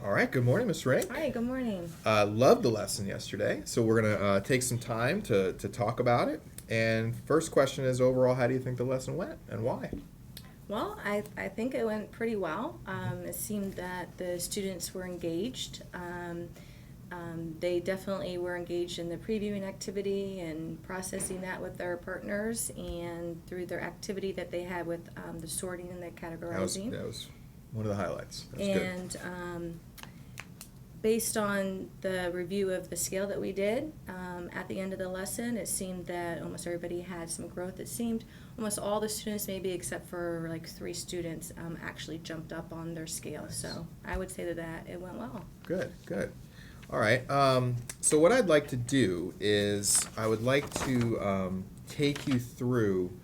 All right, good morning, Ms. Rink. Hi, good morning. Loved the lesson yesterday, so we're going to take some time to talk about it. And first question is overall, how do you think the lesson went and why? Well, I think it went pretty well. It seemed that the students were engaged. They definitely were engaged in the previewing activity and processing that with their partners and through their activity that they had with the sorting and the categorizing. That was one of the highlights. That was And good. based on the review of the scale that we did at the end of the lesson, it seemed that almost everybody had some growth. It seemed almost all the students, maybe except for like 3 students, actually jumped up on their scale. Nice. So I would say that it went well. Good, good. All right, so what I'd like to do is I would like to take you through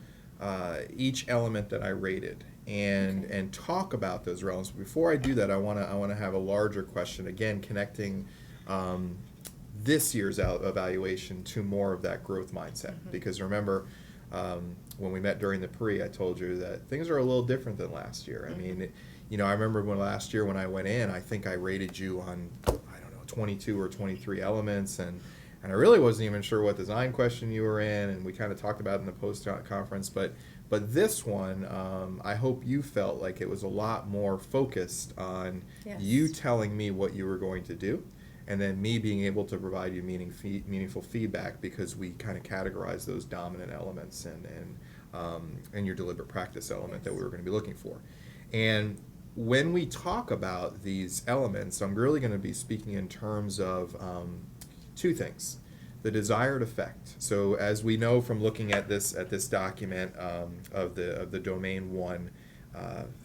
each element that I rated and talk about those elements. Before I do that, I want to have a larger question, again, connecting this year's evaluation to more of that growth mindset. Because remember, when we met during the pre, I told you that things are a little different than last year. I mean, I remember last year when I went in, I think I rated you on, 22 or 23 elements, and I really wasn't even sure what design question you were in, and we kind of talked about it in the post-conference, but this one, I hope you felt like it was a lot more focused on you telling me what you were going to do, and then me being able to provide you meaningful feedback, because we kind of categorized those dominant elements and your deliberate practice element that we were going to be looking for. And when we talk about these elements, I'm really going to be speaking in terms of 2 things. The desired effect. So as we know from looking at this document of the domain 1,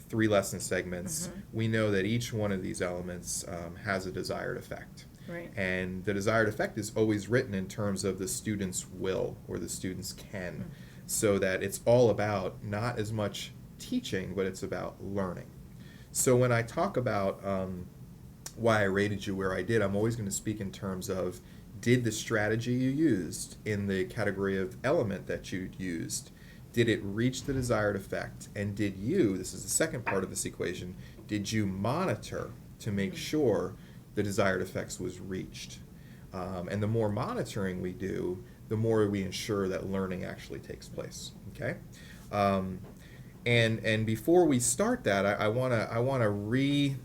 3 lesson segments, we know that each one of these elements has a desired effect. Right. And the desired effect is always written in terms of the student's will or the student's can, so that it's all about not as much teaching, but it's about learning. So when I talk about why I rated you where I did, I'm always going to speak in terms of, did the strategy you used in the category of element that you used, did it reach the desired effect? And did you, this is the second part of this equation, did you monitor to make sure the desired effects was reached? And the more monitoring we do, the more we ensure that learning actually takes place. Okay? And before we start that, I want to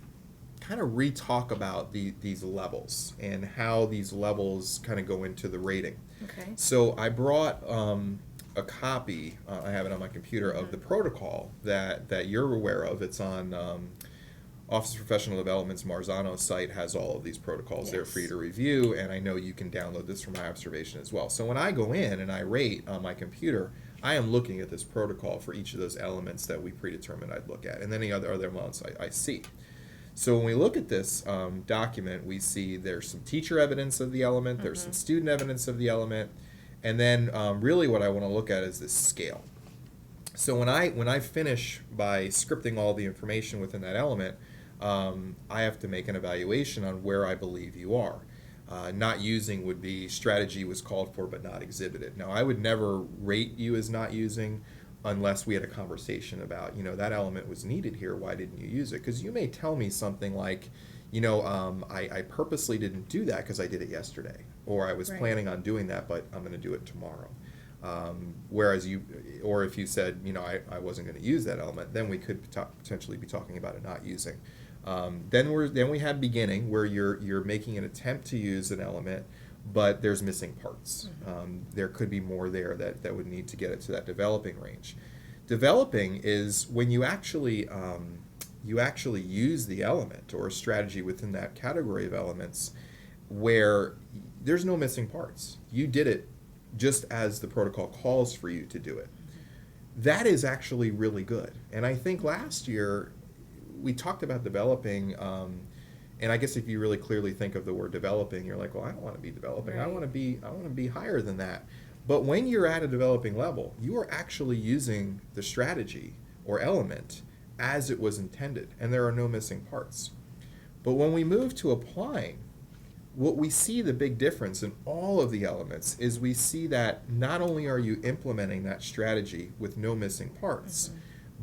kind of re-talk about these levels and how these levels kind of go into the rating. Okay. So I brought a copy, I have it on my computer, of the protocol that you're aware of. It's on Office of Professional Development's Marzano site, has all of these protocols there for you to review, and I know you can download this from my observation as well. So when I go in and I rate on my computer, I am looking at this protocol for each of those elements that we predetermined I'd look at, and then the other elements I see. So when we look at this document, we see there's some teacher evidence of the element, there's some student evidence of the element, and then really what I want to look at is this scale. So when I finish by scripting all the information within that element, I have to make an evaluation on where I believe you are. Not using would be strategy was called for but not exhibited. Now, I would never rate you as not using unless we had a conversation about, that element was needed here, why didn't you use it? Because you may tell me something like, I purposely didn't do that because I did it yesterday, or I was planning on doing that, but I'm going to do it tomorrow. Whereas or if you said, I wasn't going to use that element, then we could potentially be talking about it not using. Then we have beginning, where you're making an attempt to use an element, but there's missing parts. There could be more there that would need to get it to that developing range. Developing is when you actually use the element or a strategy within that category of elements where there's no missing parts. You did it just as the protocol calls for you to do it. That is actually really good. And I think last year we talked about developing, and I guess if you really clearly think of the word developing, you're like, well, I don't want to be developing. Right. I want to be higher than that. But when you're at a developing level, you are actually using the strategy or element as it was intended, and there are no missing parts. But when we move to applying, what we see the big difference in all of the elements is we see that not only are you implementing that strategy with no missing parts,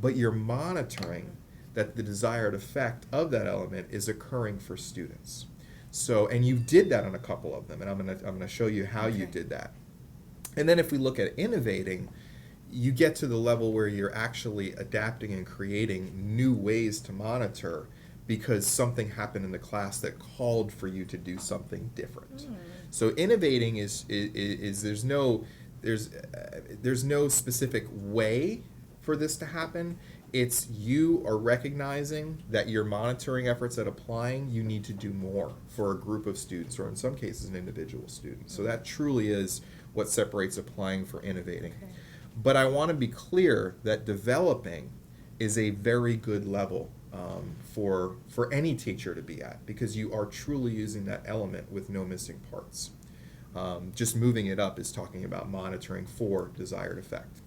but you're monitoring that the desired effect of that element is occurring for students. So, and you did that on a couple of them, and I'm gonna show you how you did that. And then if we look at innovating, you get to the level where you're actually adapting and creating new ways to monitor because something happened in the class that called for you to do something different. So innovating is there's no specific way for this to happen. It's you are recognizing that your monitoring efforts at applying, you need to do more for a group of students, or in some cases an individual student. So that truly is what separates applying from innovating. Okay. But I want to be clear that developing is a very good level for any teacher to be at, because you are truly using that element with no missing parts. Just moving it up is talking about monitoring for desired effect.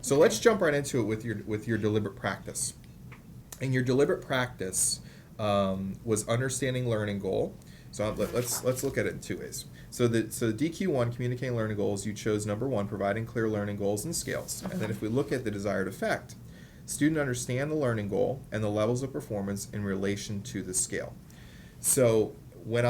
So let's jump right into it with your deliberate practice. And your deliberate practice was understanding learning goal. So let's look at it in two ways. So the DQ1, communicating learning goals, you chose number 1, providing clear learning goals and scales. And then if we look at the desired effect, student understand the learning goal and the levels of performance in relation to the scale. So when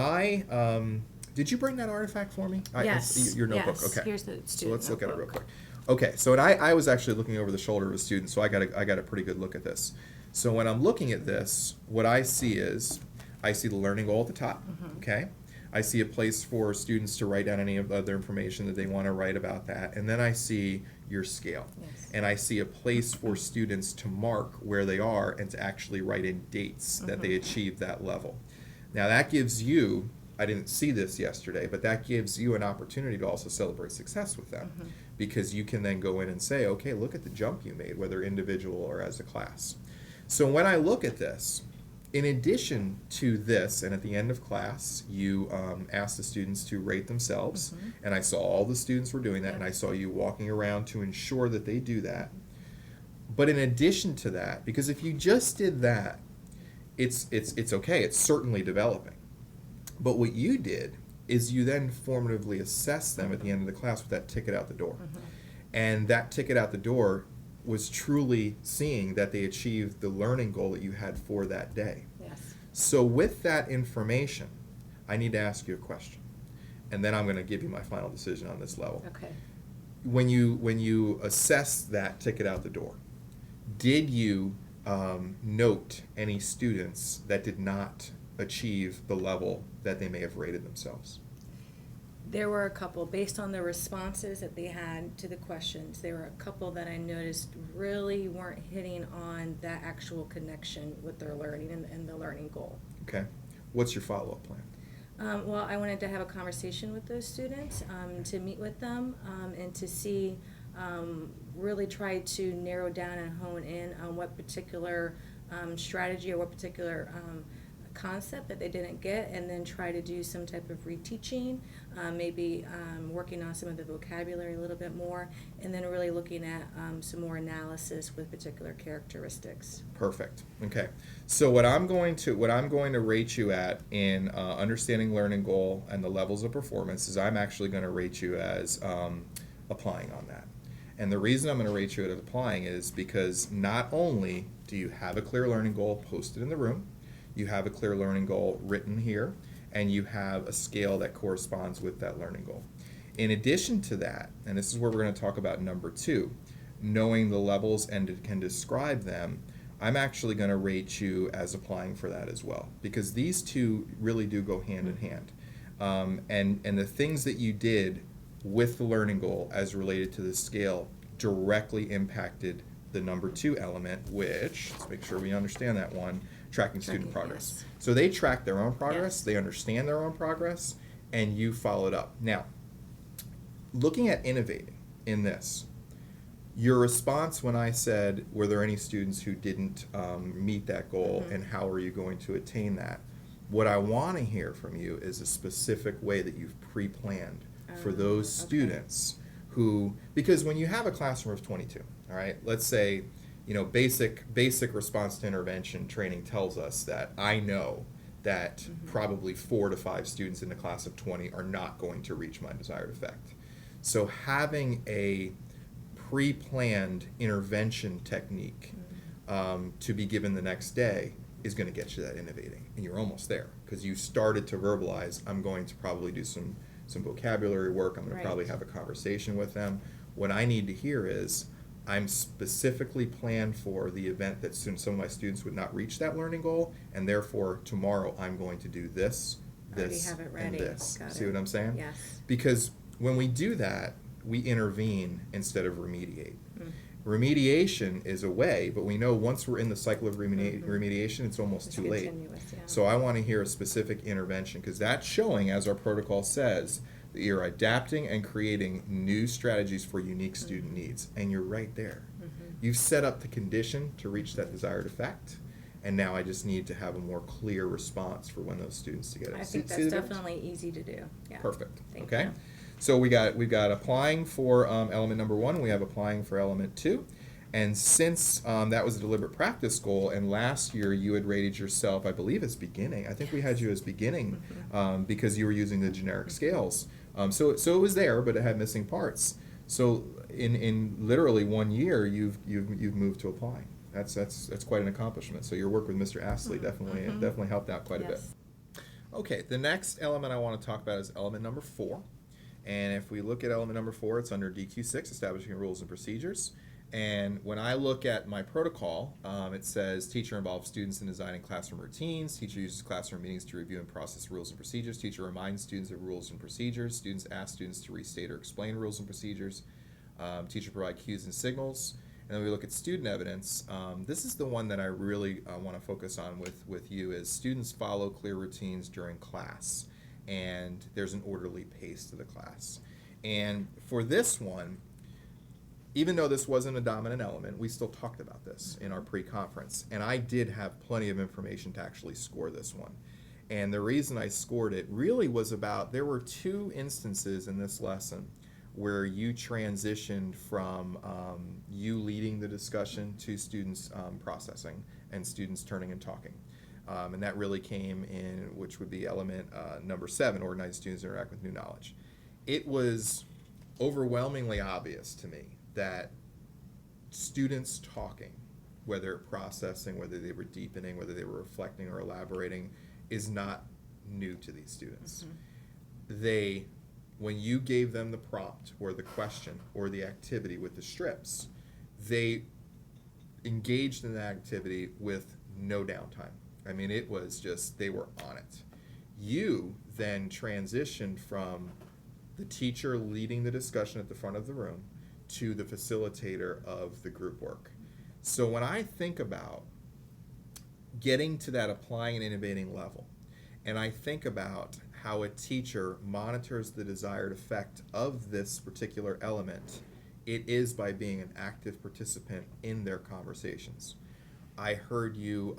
did you bring that artifact for me? Yes. Your notebook. Yes. Okay. Here's the student So let's look at it real notebook. quick. Okay. So I was actually looking over the shoulder of a student, so I got a pretty good look at this. So when I'm looking at this, what I see the learning goal at the top. Okay. I see a place for students to write down any of the other information that they want to write about that, and then I see your scale. Yes. And I see a place for students to mark where they are and to actually write in dates that they achieved that level. Now that gives you, I didn't see this yesterday, but that gives you an opportunity to also celebrate success with them, because you can then go in and say, okay, look at the jump you made, whether individual or as a class. So when I look at this, in addition to this, and at the end of class, you asked the students to rate themselves, and I saw all the students were doing that, and I saw you walking around to ensure that they do that. But in addition to that, because if you just did that, it's okay, it's certainly developing. But what you did is you then formatively assessed them at the end of the class with that ticket out the door. And that ticket out the door was truly seeing that they achieved the learning goal that you had for that day. Yes. So with that information, I need to ask you a question. And then I'm going to give you my final decision on this level. Okay. When you assess that ticket out the door, did you note any students that did not achieve the level that they may have rated themselves? There were a couple, based on the responses that they had to the questions, there were a couple that I noticed really weren't hitting on that actual connection with their learning and the learning goal. Okay. What's your follow-up plan? Well, I wanted to have a conversation with those students, to meet with them, and to see, really try to narrow down and hone in on what particular strategy or what particular concept that they didn't get, and then try to do some type of reteaching, maybe working on some of the vocabulary a little bit more, and then really looking at some more analysis with particular characteristics. Perfect. Okay. So what I'm going to rate you at in understanding learning goal and the levels of performance is I'm actually going to rate you as applying on that. And the reason I'm going to rate you at applying is because not only do you have a clear learning goal posted in the room, you have a clear learning goal written here, and you have a scale that corresponds with that learning goal. In addition to that, and this is where we're going to talk about number 2, knowing the levels and can describe them, I'm actually going to rate you as applying for that as well, because these two really do go hand in hand. And the things that you did with the learning goal as related to the scale directly impacted the number 2 element, which, let's make sure we understand that one, tracking student progress. Yes. So they track their own progress, Yes. they understand their own progress, and you followed up. Now, looking at innovating in this, your response when I said, were there any students who didn't meet that goal, and how are you going to attain that? What I want to hear from you is a specific way that you've pre-planned for those students who, because when you have a classroom of 22, all right, let's say, basic response to intervention training tells us that I know that probably 4 to 5 students in the class of 20 are not going to reach my desired effect. So having a pre-planned intervention technique to be given the next day is going to get you that innovating, and you're almost there because you started to verbalize, I'm going to probably do some vocabulary work, I'm going to probably have a conversation with them. What I need to hear is, I'm specifically planned for the event that some of my students would not reach that learning goal, and therefore tomorrow I'm going to do this, this, have it ready. and this. Got See it. what I'm saying? Yes. Because when we do that, we intervene instead of remediate. Remediation is a way, but we know once we're in the cycle of remediation, it's almost too late. Yeah. So I want to hear a specific intervention, because that's showing, as our protocol says, that you're adapting and creating new strategies for unique student needs, and you're right there. You've set up the condition to reach that desired effect, and now I just need to have a more clear response for when those students to get it. I think that's definitely easy to do. Yeah. Perfect. Thank Okay. you. So we've got applying for element number 1, we have applying for element 2. And since that was a deliberate practice goal, and last year you had rated yourself, I believe as beginning. I think we had you as beginning because you were using the generic scales. So it was there, but it had missing parts. So in literally 1 year, you've moved to applying. That's quite an accomplishment. So your work with Mr. Astley definitely helped out quite a bit. Okay, the next element I want to talk about is element number 4. And if we look at element number 4, it's under DQ6, establishing rules and procedures. And when I look at my protocol, it says teacher involves students in designing classroom routines. Teacher uses classroom meetings to review and process rules and procedures. Teacher reminds students of rules and procedures. Students ask students to restate or explain rules and procedures. Teacher provide cues and signals. And then we look at student evidence. This is the one that I really want to focus on with you, is students follow clear routines during class, and there's an orderly pace to the class. And for this one, even though this wasn't a dominant element, we still talked about this in our pre-conference, and I did have plenty of information to actually score this one. And the reason I scored it really was about, there were 2 instances in this lesson where you transitioned from you leading the discussion to students processing and students turning and talking. And that really came in, which would be element number 7, organized students interact with new knowledge. It was overwhelmingly obvious to me that students talking, whether processing, whether they were deepening, whether they were reflecting or elaborating, is not new to these students. When you gave them the prompt or the question or the activity with the strips, they engaged in that activity with no downtime. I mean, it was just, they were on it. You then transitioned from the teacher leading the discussion at the front of the room to the facilitator of the group work. So when I think about getting to that applying and innovating level, and I think about how a teacher monitors the desired effect of this particular element, it is by being an active participant in their conversations. I heard you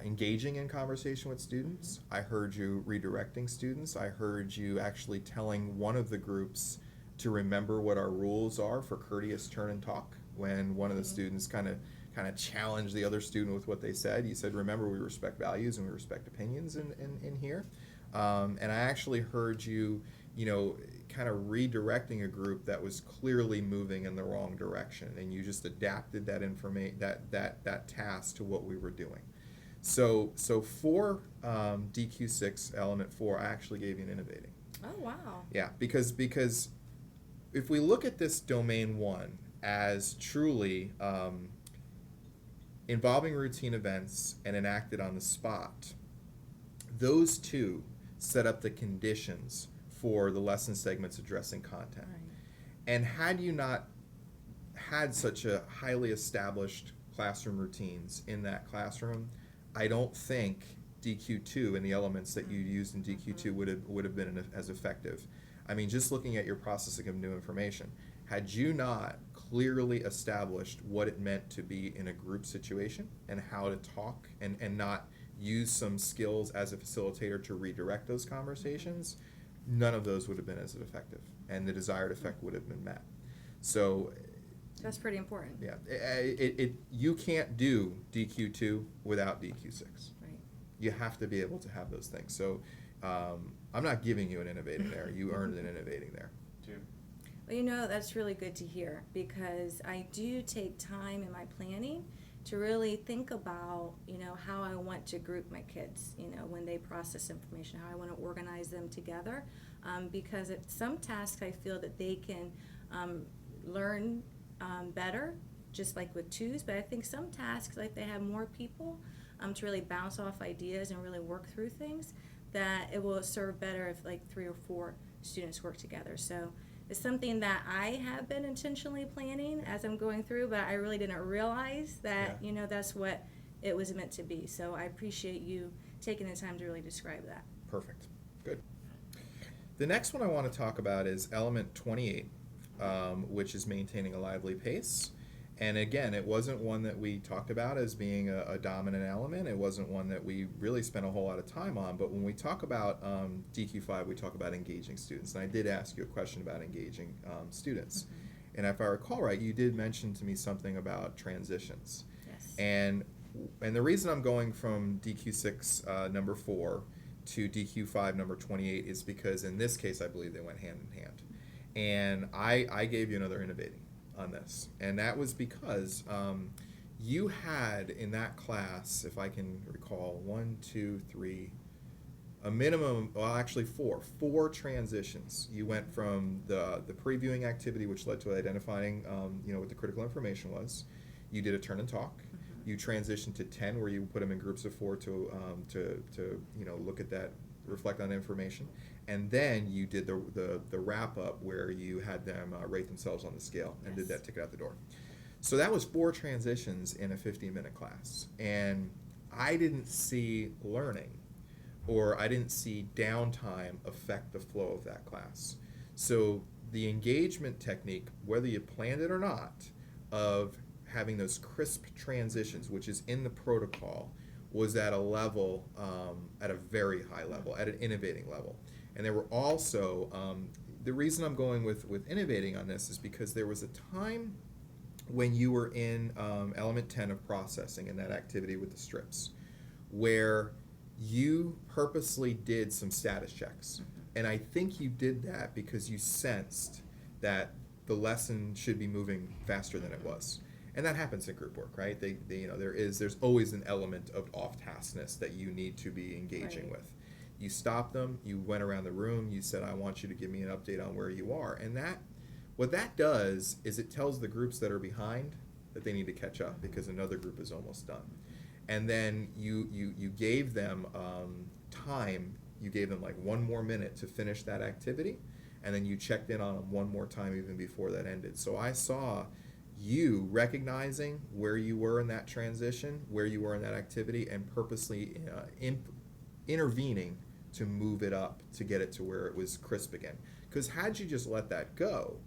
engaging in conversation with students. I heard you redirecting students. I heard you actually telling one of the groups to remember what our rules are for courteous turn and talk. When one of the students kind of challenged the other student with what they said, you said, remember, we respect values and we respect opinions in here. And I actually heard you, kind of redirecting a group that was clearly moving in the wrong direction, and you just adapted that that task to what we were doing. So for DQ6 element 4, I actually gave you an innovating. Oh, wow. Yeah, because if we look at this domain 1 as truly involving routine events and enacted on the spot, those 2 set up the conditions for the lesson segments addressing content. Right. And had you not had such a highly established classroom routines in that classroom, I don't think DQ2 and the elements that you used in DQ2 would have been as effective. I mean, just looking at your processing of new information, had you not clearly established what it meant to be in a group situation and how to talk and not use some skills as a facilitator to redirect those conversations, none of those would have been as effective, and the desired effect would have been met. So that's pretty important. yeah, you can't do DQ2 without DQ6. Right. You have to be able to have those things. So I'm not giving you an innovating there. You earned an innovating there. Well, that's really good to hear, because I do take time in my planning to really think about, how I want to group my kids, when they process information, how I want to organize them together. Because at some tasks I feel that they can learn better, just like with twos, but I think some tasks, like they have more people to really bounce off ideas and really work through things, that it will serve better if like 3 or 4 students work together. So it's something that I have been intentionally planning as I'm going through, but I really didn't realize that, Yeah. that's what it was meant to be. So I appreciate you taking the time to really describe that. Perfect. Good. The next one I want to talk about is element 28, which is maintaining a lively pace. And again, it wasn't one that we talked about as being a dominant element. It wasn't one that we really spent a whole lot of time on. But when we talk about DQ5, we talk about engaging students. And I did ask you a question about engaging students. Mm-hmm. And if I recall right, you did mention to me something about transitions. Yes. And the reason I'm going from DQ6 number 4 to DQ5 number 28 is because in this case I believe they went hand in hand. And I gave you another innovating on this, and that was because you had in that class, if I can recall, 1, 2, 3, a minimum, well actually four transitions. You went from the previewing activity, which led to identifying what the critical information was. You did a turn and talk. Mm-hmm. You transitioned to 10, where you put them in groups of 4 to look at that, reflect on information, and then you did the wrap up where you had them rate themselves on the scale and did Yes. that ticket out the door. So that was 4 transitions in a 15-minute class, and I didn't see learning, or I didn't see downtime affect the flow of that class. So the engagement technique, whether you planned it or not, of having those crisp transitions, which is in the protocol, was at a level, at a very high level, at an innovating level. And there were also, the reason I'm going with innovating on this is because there was a time when you were in element 10 of processing, in that activity with the strips, where you purposely did some status checks. Mm-hmm. And I think you did that because you sensed that the lesson should be moving faster than it was. And that happens in group work, right? There's always an element of off-taskness that you need to be engaging Right. with. You stopped them, you went around the room, you said, I want you to give me an update on where you are. And what that does is it tells the groups that are behind that they need to catch up because another group is almost done. And then you gave them time, you gave them like 1 more minute to finish that activity, and then you checked in on them 1 more time even before that ended. So I saw you recognizing where you were in that transition, where you were in that activity, and purposely intervening to move it up to get it to where it was crisp again. Because had you just let that go,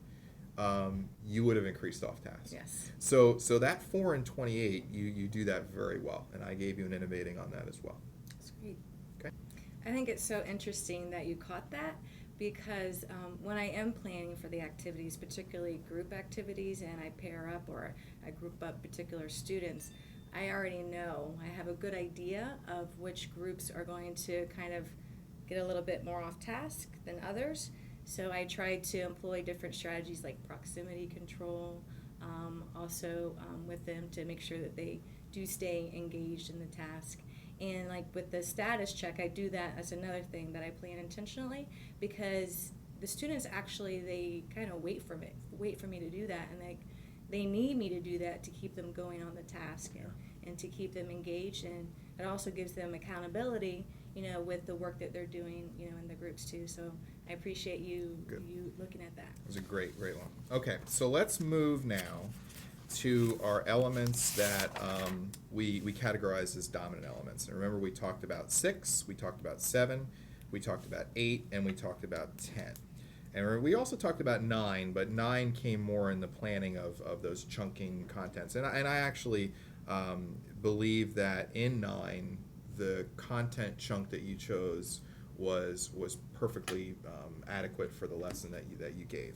you would have increased off task. Yes. So that 4 and 28, you do that very well, and I gave you an innovating on that as well. That's great. Okay. I think it's so interesting that you caught that, because when I am planning for the activities, particularly group activities, and I pair up or I group up particular students, I already know, I have a good idea of which groups are going to kind of get a little bit more off task than others. So I try to employ different strategies like proximity control, also with them to make sure that they do stay engaged in the task. And like with the status check, I do that as another thing that I plan intentionally, because the students actually, they kind of wait for me to do that, and they need me to do that to keep them going on the task and to keep them engaged, and it also gives them accountability, with the work that they're doing, in the groups too. So I appreciate you looking at that. It was a great one. Okay, so let's move now to our elements that we categorize as dominant elements. And remember, we talked about 6, we talked about 7, we talked about 8, and we talked about 10. And we also talked about 9, but 9 came more in the planning of those chunking contents. And I actually believe that in 9, the content chunk that you chose was perfectly adequate for the lesson that you gave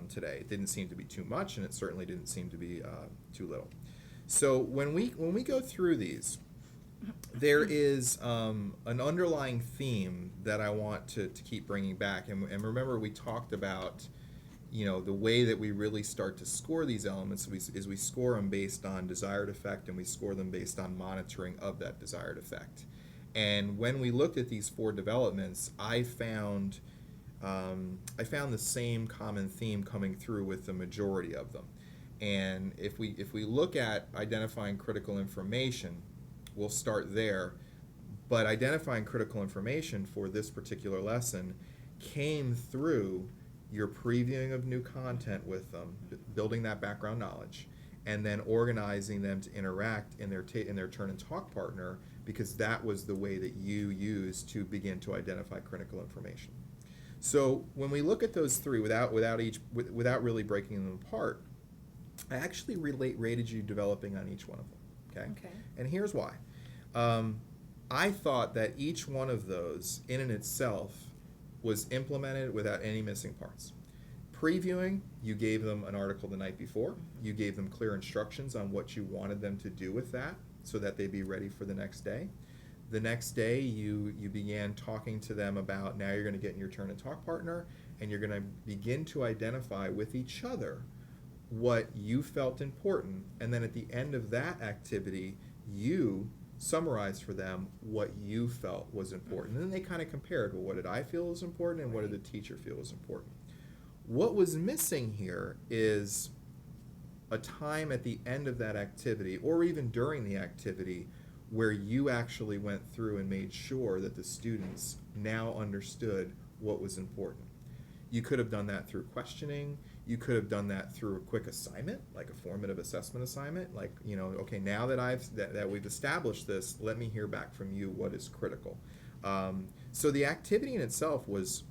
today. It didn't seem to be too much, and it certainly didn't seem to be too little. So when we go through these, there is an underlying theme that I want to keep bringing back. And remember, we talked about the way that we really start to score these elements is we score them based on desired effect, and we score them based on monitoring of that desired effect. And when we looked at these 4 developments, I found the same common theme coming through with the majority of them. And if we look at identifying critical information, we'll start there. But identifying critical information for this particular lesson came through your previewing of new content with them, building that background knowledge, and then organizing them to interact in their turn and talk partner, because that was the way that you used to begin to identify critical information. So when we look at those 3 without really breaking them apart, I actually rated you developing on each one of them. Okay. And here's why. I thought that each one of those in and itself was implemented without any missing parts. Previewing, you gave them an article the night before. You gave them clear instructions on what you wanted them to do with that so that they'd be ready for the next day. The next day, you began talking to them about, now you're going to get in your turn and talk partner, and you're going to begin to identify with each other what you felt important. And then at the end of that activity, you summarize for them what you felt was important. And then they kind of compared, well, what did I feel was important, and what did the teacher feel was important? What was missing here is a time at the end of that activity, or even during the activity, where you actually went through and made sure that the students now understood what was important. You could have done that through questioning. You could have done that through a quick assignment, like a formative assessment assignment. Like, okay, now that we've established this, let me hear back from you what is critical. So the activity in itself was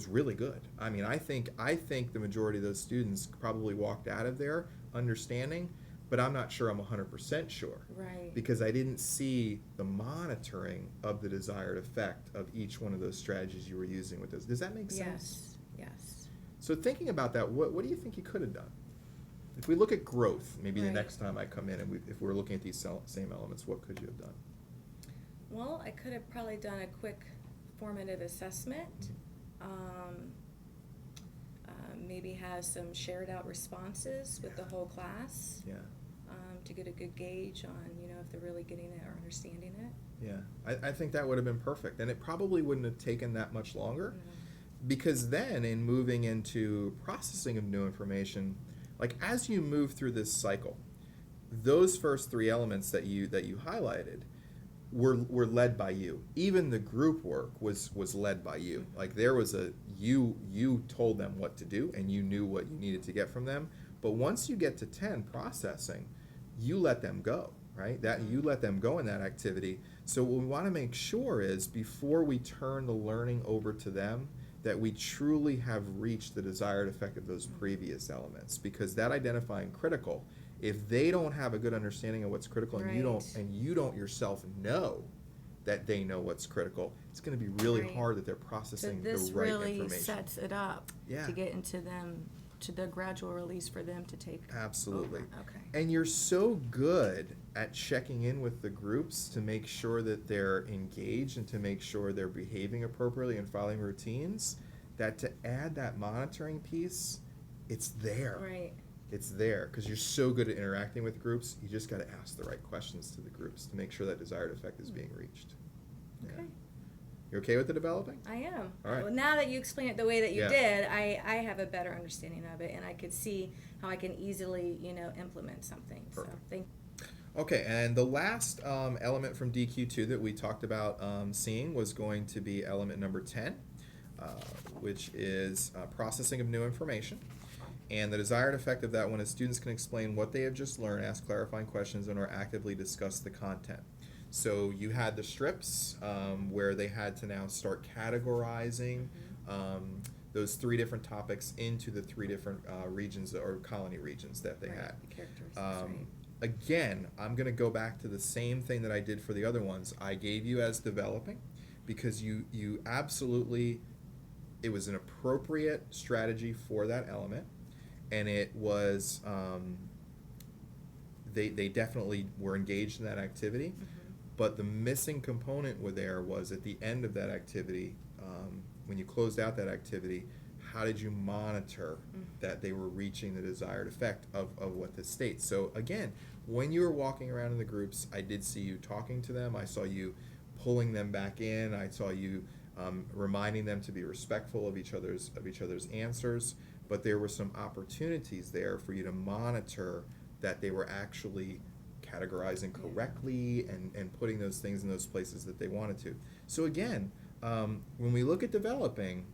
really good. I mean, I think the majority of those students probably walked out of there understanding, but I'm not sure I'm 100% sure. Right. Because I didn't see the monitoring of the desired effect of each one of those strategies you were using with this. Does that make sense? Yes. So thinking about that, what do you think you could have done? If we look at growth, maybe the Right. next time I come in and if we're looking at these same elements, what could you have done? Well, I could have probably done a quick formative assessment. Maybe have some shared out responses with the whole class. Yeah. To get a good gauge on, if they're really getting it or understanding it. Yeah, I think that would have been perfect, and it probably wouldn't have taken that much longer. No. Because then in moving into processing of new information, like as you move through this cycle, those first 3 elements that you highlighted were led by you. Even the group work was led by you. Like there was you told them what to do, and you knew what you needed to get from them. But once you get to 10 processing, you let them go, right? That you let them go in that activity. So what we want to make sure is before we turn the learning over to them, that we truly have reached the desired effect of those previous elements, because that identifying critical, if they don't have a good understanding of what's critical, and you don't yourself know that they know what's critical, it's going to be really hard that they're processing the right information. So this really sets it up Yeah. to get into them, to the gradual release for them to take Absolutely. over. Okay. And you're so good at checking in with the groups to make sure that they're engaged and to make sure they're behaving appropriately and following routines, that to add that monitoring piece, it's there. Right. It's there because you're so good at interacting with groups. You just got to ask the right questions to the groups to make sure that desired effect is being reached. Yeah. Okay. You okay with the developing? I am. All right. Well, now that you explain it the way that you Yeah. did, I have a better understanding of it, and I could see how I can easily, implement something. Perfect. So thank. Okay, and the last element from DQ2 that we talked about seeing was going to be element number 10, which is processing of new information. And the desired effect of that one is students can explain what they have just learned, ask clarifying questions, and or actively discuss the content. So you had the strips where they had to now start categorizing those 3 different topics into the 3 different regions or colony regions that they had. The characteristics, right. Again, I'm going to go back to the same thing that I did for the other ones. I gave you as developing because you absolutely, it was an appropriate strategy for that element, and it was, they definitely were engaged in that activity, but the missing component was at the end of that activity, when you closed out that activity, how did you monitor that they were reaching the desired effect of what this states? So again, when you were walking around in the groups, I did see you talking to them. I saw you pulling them back in. I saw you reminding them to be respectful of each other's answers. But there were some opportunities there for you to monitor that they were actually categorizing correctly and putting those things in those places that they wanted to. So again, when we look at developing,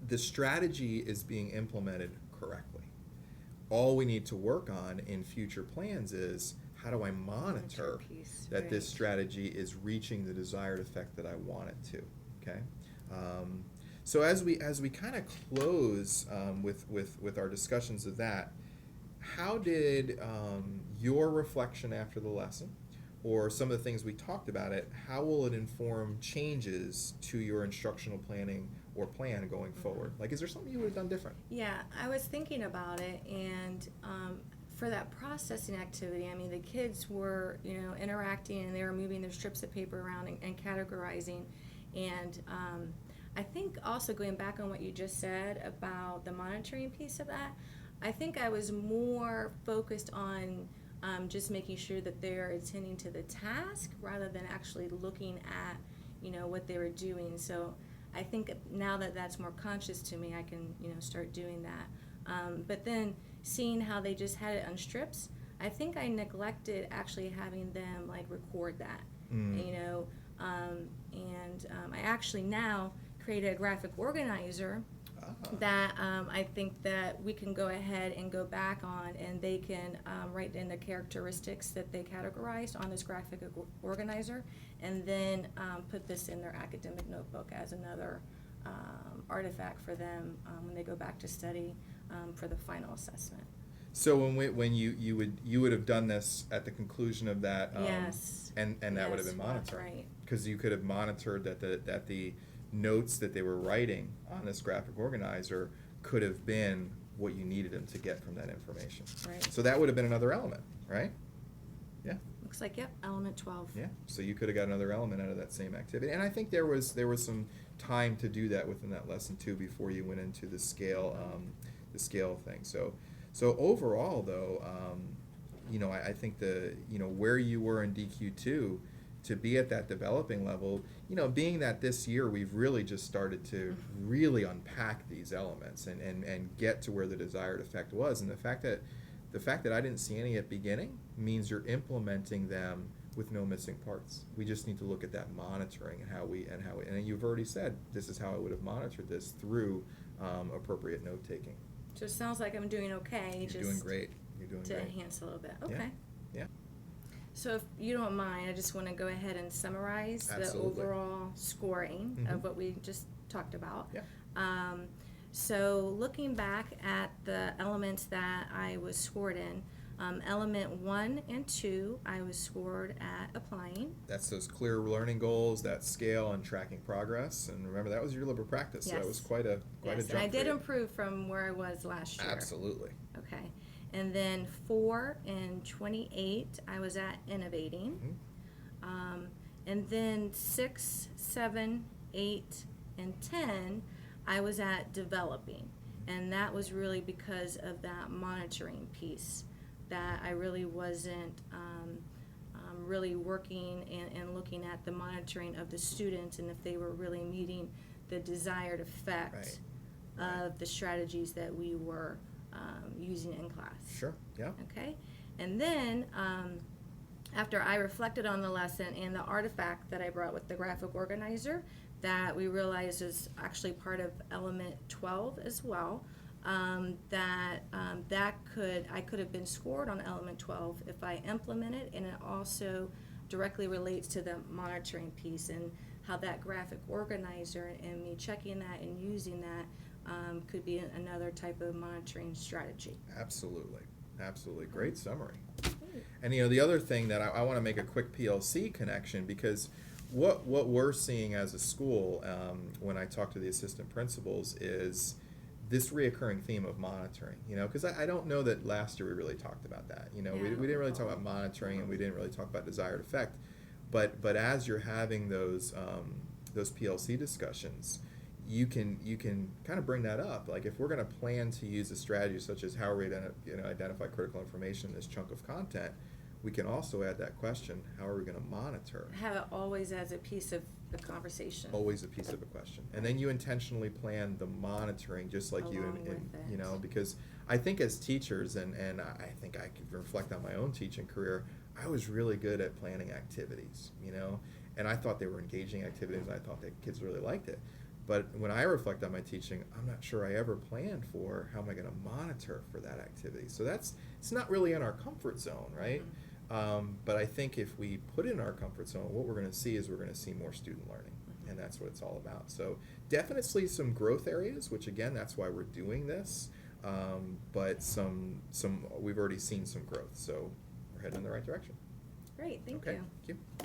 the strategy is being implemented correctly. All we need to work on in future plans is how do I monitor that this strategy is reaching the desired effect that I want it to. Okay. So as we kind of close with our discussions of that, how did your reflection after the lesson, or some of the things we talked about it, how will it inform changes to your instructional planning or plan going forward? Like, is there something you would have done different? Yeah, I was thinking about it, and for that processing activity, I mean, the kids were, interacting, and they were moving their strips of paper around and categorizing, and I think also going back on what you just said about the monitoring piece of that, I think I was more focused on just making sure that they're attending to the task rather than actually looking at, what they were doing. So I think now that that's more conscious to me, I can, start doing that. But then seeing how they just had it on strips, I think I neglected actually having them record that, I actually now created a graphic organizer that I think that we can go ahead and go back on, and they can write in the characteristics that they categorized on this graphic organizer, and then put this in their academic notebook as another artifact for them when they go back to study for the final assessment. So when you would have done this at the conclusion of that, yes, and that would have been monitored, right? Because you could have monitored that the notes that they were writing on this graphic organizer could have been what you needed them to get from that information. Right. So that would have been another element, right? Yeah. Looks like, yep, element 12. Yeah. So you could have got another element out of that same activity, and I think there was some time to do that within that lesson too before you went into the scale thing. So overall though, I think where you were in DQ2 to be at that developing level, being that this year we've really just started to really unpack these elements and get to where the desired effect was, and the fact that I didn't see any at beginning means you're implementing them with no missing parts. We just need to look at that monitoring and you've already said this is how I would have monitored this through appropriate note taking. So it sounds like I'm doing okay. You're doing great. You're doing to great. enhance a little bit. Okay. Yeah. So if you don't mind, I just want to go ahead and summarize Absolutely. the overall scoring of what we just talked about. Yeah. So looking back at the elements that I was scored in, element 1 and 2, I was scored at applying. That's those clear learning goals, that scale and tracking progress. And remember, that was your liberal practice. Yes. So that was quite a jump. And I did for you. improve from where I was last year. Absolutely. Okay. And then 4 and 28, I was at innovating. And then 6, 7, 8, and 10, I was at developing. And that was really because of that monitoring piece, that I really wasn't really working and looking at the monitoring of the students and if they were really meeting the desired effect of the strategies that we were using in class. Sure, yeah. Okay, and then after I reflected on the lesson and the artifact that I brought with the graphic organizer, that we realized is actually part of element 12 as well, I could have been scored on element 12 if I implemented, and it also directly relates to the monitoring piece and how that graphic organizer and me checking that and using that could be another type of monitoring strategy. Absolutely. Great summary. And the other thing that I want to make a quick PLC connection, because what we're seeing as a school when I talk to the assistant principals is this reoccurring theme of monitoring, because I don't know that last year we really talked about that. We didn't really talk about monitoring, and we didn't really talk about desired effect. But as you're having those PLC discussions, you can kind of bring that up. Like if we're going to plan to use a strategy such as how are we going to identify critical information in this chunk of content, we can also add that question: how are we going to monitor? Have it always as a piece of the conversation. Always a piece of a question, and then you intentionally plan the monitoring, just like you Along with it. because I think as teachers, and I think I could reflect on my own teaching career, I was really good at planning activities, and I thought they were engaging activities, and I thought that kids really liked it. But when I reflect on my teaching, I'm not sure I ever planned for how am I going to monitor for that activity. So it's not really in our comfort zone, right? But I think if we put it in our comfort zone, what we're going to see is we're going to see more student learning, and that's what it's all about. So definitely some growth areas, which again, that's why we're doing this. But some we've already seen some growth, so we're heading in the right direction. Great, thank Okay, you. thank you.